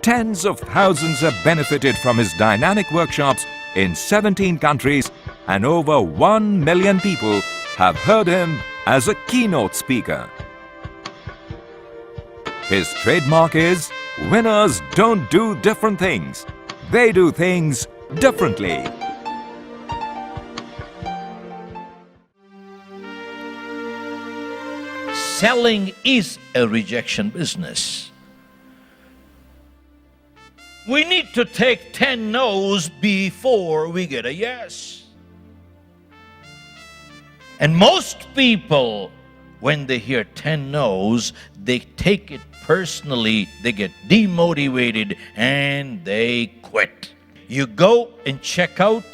Tens of thousands have benefited from his dynamic workshops in 17 countries, and over 1 million people have heard him as a keynote speaker. His trademark is, winners don't do different things. They do things differently. Selling is a rejection business. We need to take 10 no's before we get a yes. And most people, when they hear 10 no's, they take it personally, they get demotivated, and they quit. You go and check out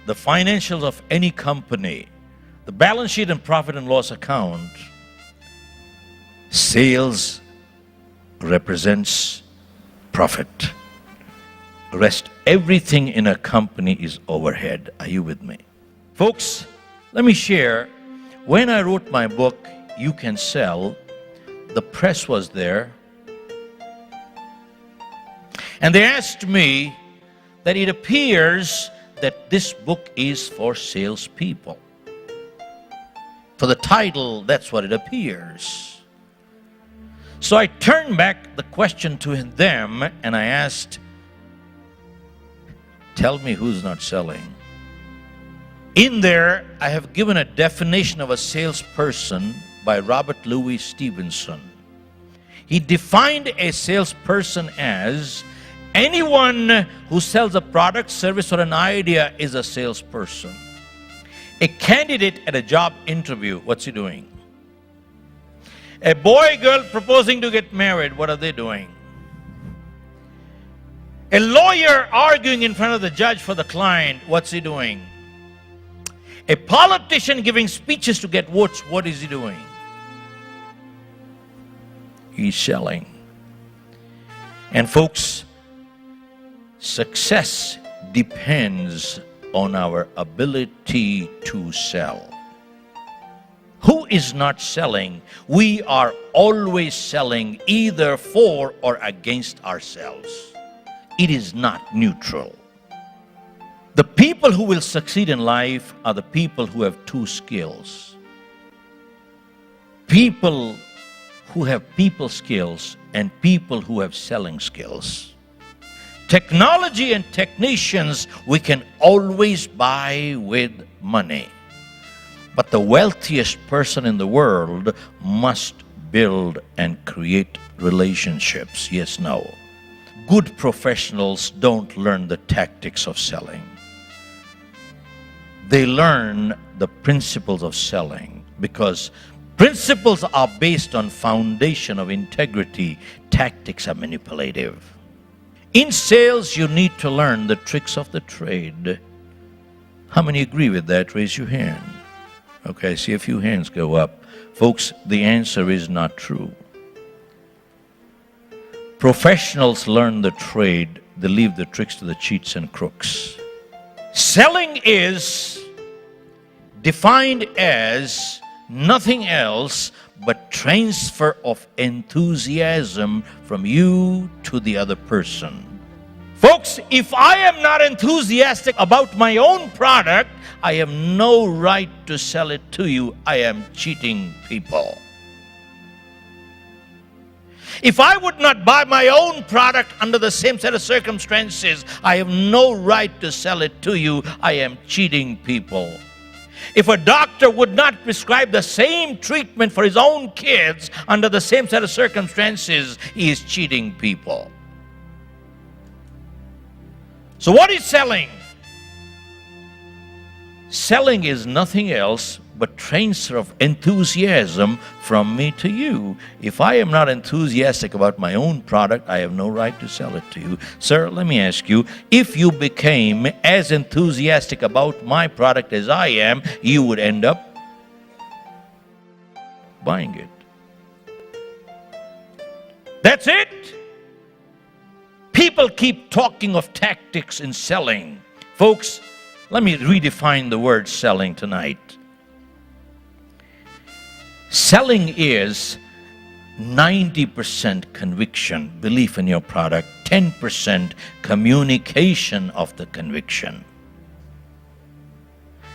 the financials of any company, the balance sheet and profit and loss account. Sales represents profit. The rest, everything in a company is overhead. Are you with me? Folks, let me share. When I wrote my book, You Can Sell, the press was there. And they asked me that it appears that this book is for salespeople. For the title, that's what it appears. So I turned back the question to them and I asked, tell me who's not selling. In there, I have given a definition of a salesperson by Robert Louis Stevenson. He defined a salesperson as anyone who sells a product, service, or an idea is a salesperson. A candidate at a job interview, what's he doing? A boy, girl proposing to get married, what are they doing? A lawyer arguing in front of the judge for the client, what's he doing? A politician giving speeches to get votes, what is he doing? He's selling. And folks, success depends on our ability to sell. Who is not selling? We are always selling either for or against ourselves. It is not neutral. The people who will succeed in life are the people who have two skills. People who have people skills and people who have selling skills. Technology and technicians we can always buy with money. But the wealthiest person in the world must build and create relationships. Yes, no. Good professionals don't learn the tactics of selling. They learn the principles of selling because principles are based on foundation of integrity. Tactics are manipulative. In sales, you need to learn the tricks of the trade. How many agree with that? Raise your hand. Okay, I see a few hands go up. Folks, the answer is not true. Professionals learn the trade. They leave the tricks to the cheats and crooks. Selling is defined as nothing else but transfer of enthusiasm from you to the other person. Folks, if I am not enthusiastic about my own product, I have no right to sell it to you. I am cheating people. If I would not buy my own product under the same set of circumstances, I have no right to sell it to you. I am cheating people. If a doctor would not prescribe the same treatment for his own kids under the same set of circumstances, he is cheating people. So what is selling? Selling is nothing else but transfer of enthusiasm from me to you. If I am not enthusiastic about my own product, I have no right to sell it to you. Sir, let me ask you, if you became as enthusiastic about my product as I am, you would end up buying it. That's it. People keep talking of tactics in selling. Folks, let me redefine the word selling tonight. Selling is 90% conviction, belief in your product, 10% communication of the conviction.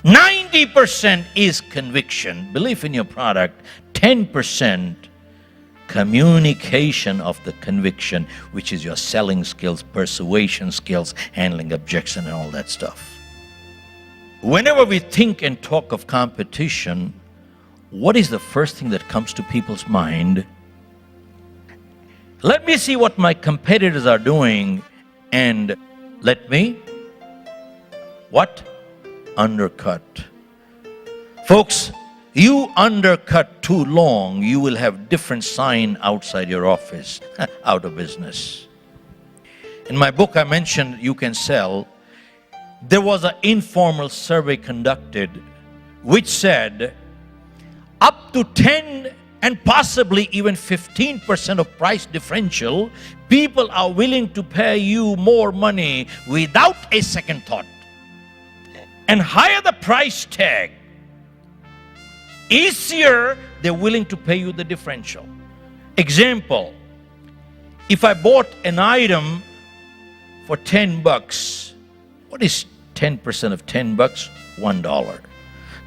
90% is conviction, belief in your product, 10% communication of the conviction, which is your selling skills, persuasion skills, handling objection, and all that stuff. Whenever we think and talk of competition, what is the first thing that comes to people's mind? Let me see what my competitors are doing and let me, what? Undercut. Folks, you undercut too long, you will have different sign outside your office, out of business. In my book I mentioned You Can Sell. There was an informal survey conducted which said up to 10 and possibly even 15% of price differential, people are willing to pay you more money without a second thought. And higher the price tag, easier they're willing to pay you the differential. Example, if I bought an item for $10, what is 10% of $10? $1.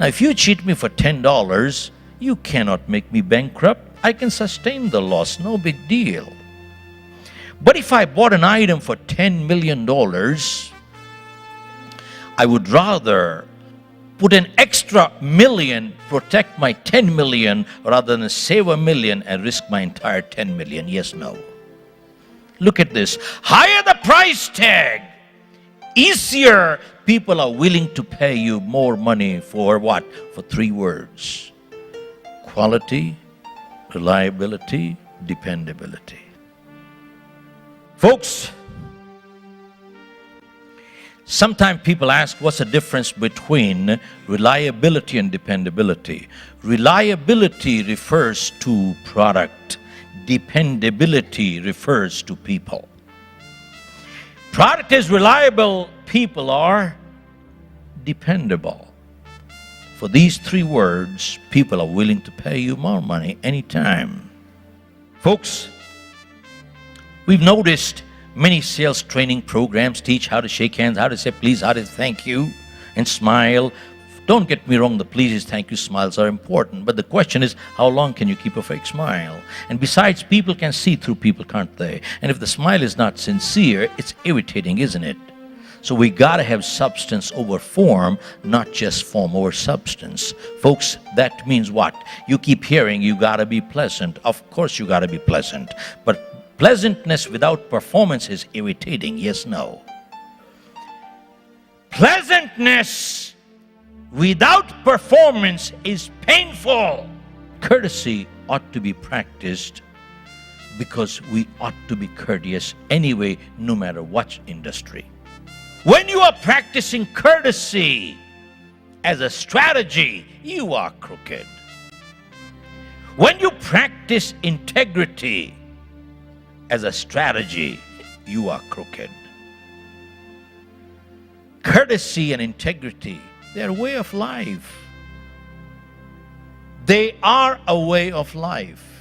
Now if you cheat me for $10, you cannot make me bankrupt. I can sustain the loss, no big deal. But if I bought an item for $10 million, I would rather put an extra million, protect my 10 million, rather than save a million and risk my entire 10 million. Yes, no. Look at this. Higher the price tag, easier people are willing to pay you more money for what? For 3 words. Quality, reliability, dependability. Folks, sometimes people ask what's the difference between reliability and dependability. Reliability refers to product. Dependability refers to people. Product is reliable, people are dependable. For these 3 words, people are willing to pay you more money anytime. Folks, we've noticed many sales training programs teach how to shake hands, how to say please, how to thank you, and smile. Don't get me wrong, the pleases, thank you, smiles are important. But the question is, how long can you keep a fake smile? And besides, people can see through people, can't they? And if the smile is not sincere, it's irritating, isn't it? So we got to have substance over form, not just form over substance. Folks, that means what? You keep hearing you got to be pleasant. Of course you got to be pleasant. But pleasantness without performance is irritating. Yes, no. Pleasantness without performance is painful. Courtesy ought to be practiced because we ought to be courteous anyway, no matter what industry. When you are practicing courtesy as a strategy, you are crooked. When you practice integrity as a strategy, you are crooked. Courtesy and integrity, they're a way of life. They are a way of life.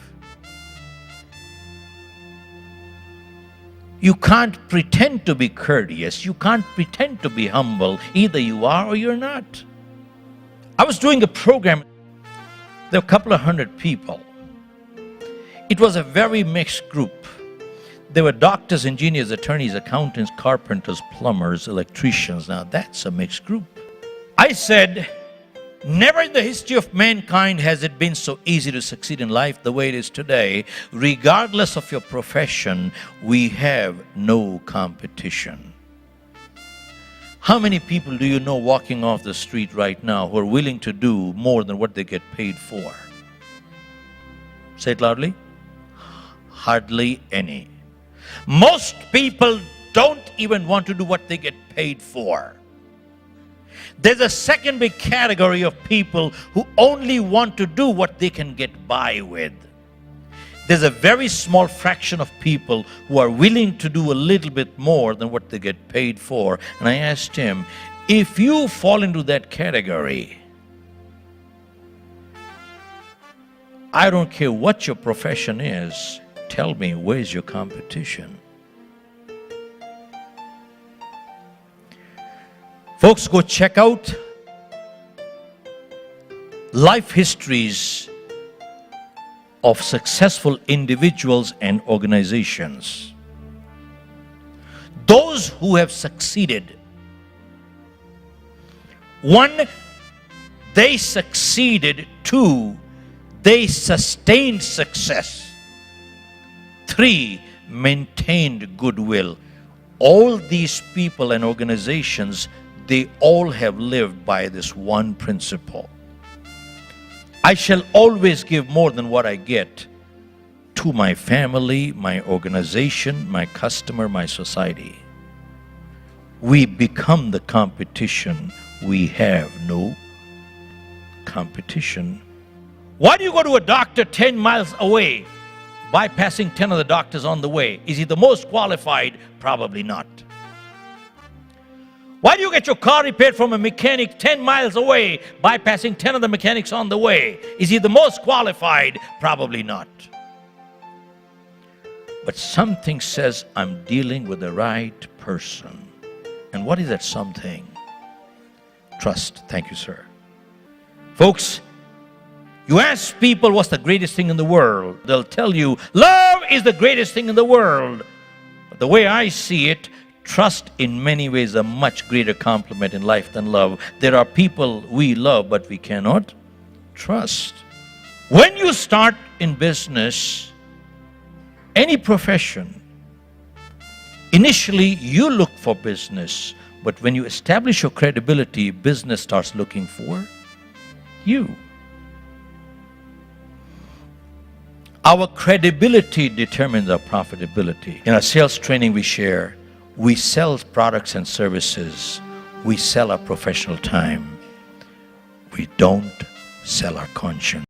You can't pretend to be courteous. You can't pretend to be humble. Either you are or you're not. I was doing a program. There were a couple of 100 people. It was a very mixed group. There were doctors, engineers, attorneys, accountants, carpenters, plumbers, electricians. Now that's a mixed group. I said, never in the history of mankind has it been so easy to succeed in life the way it is today. Regardless of your profession, we have no competition. How many people do you know walking off the street right now who are willing to do more than what they get paid for? Say it loudly. Hardly any. Most people don't even want to do what they get paid for. There's a second big category of people who only want to do what they can get by with. There's a very small fraction of people who are willing to do a little bit more than what they get paid for. And I asked him, if you fall into that category, I don't care what your profession is, tell me, where's your competition? Folks, go check out life histories of successful individuals and organizations. Those who have succeeded. 1, they succeeded. 2, they sustained success. 3, maintained goodwill. All these people and organizations, they all have lived by this one principle. I shall always give more than what I get to my family, my organization, my customer, my society. We become the competition. We have no competition. Why do you go to a doctor 10 miles away, bypassing 10 other doctors on the way? Is he the most qualified? Probably not. Why do you get your car repaired from a mechanic 10 miles away, bypassing 10 other mechanics on the way? Is he the most qualified? Probably not. But something says I'm dealing with the right person. And what is that something? Trust. Thank you, sir. Folks, you ask people what's the greatest thing in the world. They'll tell you, love is the greatest thing in the world. But the way I see it, trust in many ways is a much greater compliment in life than love. There are people we love, but we cannot trust. When you start in business, any profession, initially you look for business, but when you establish your credibility, business starts looking for you. Our credibility determines our profitability. In our sales training we share, we sell products and services. We sell our professional time. We don't sell our conscience.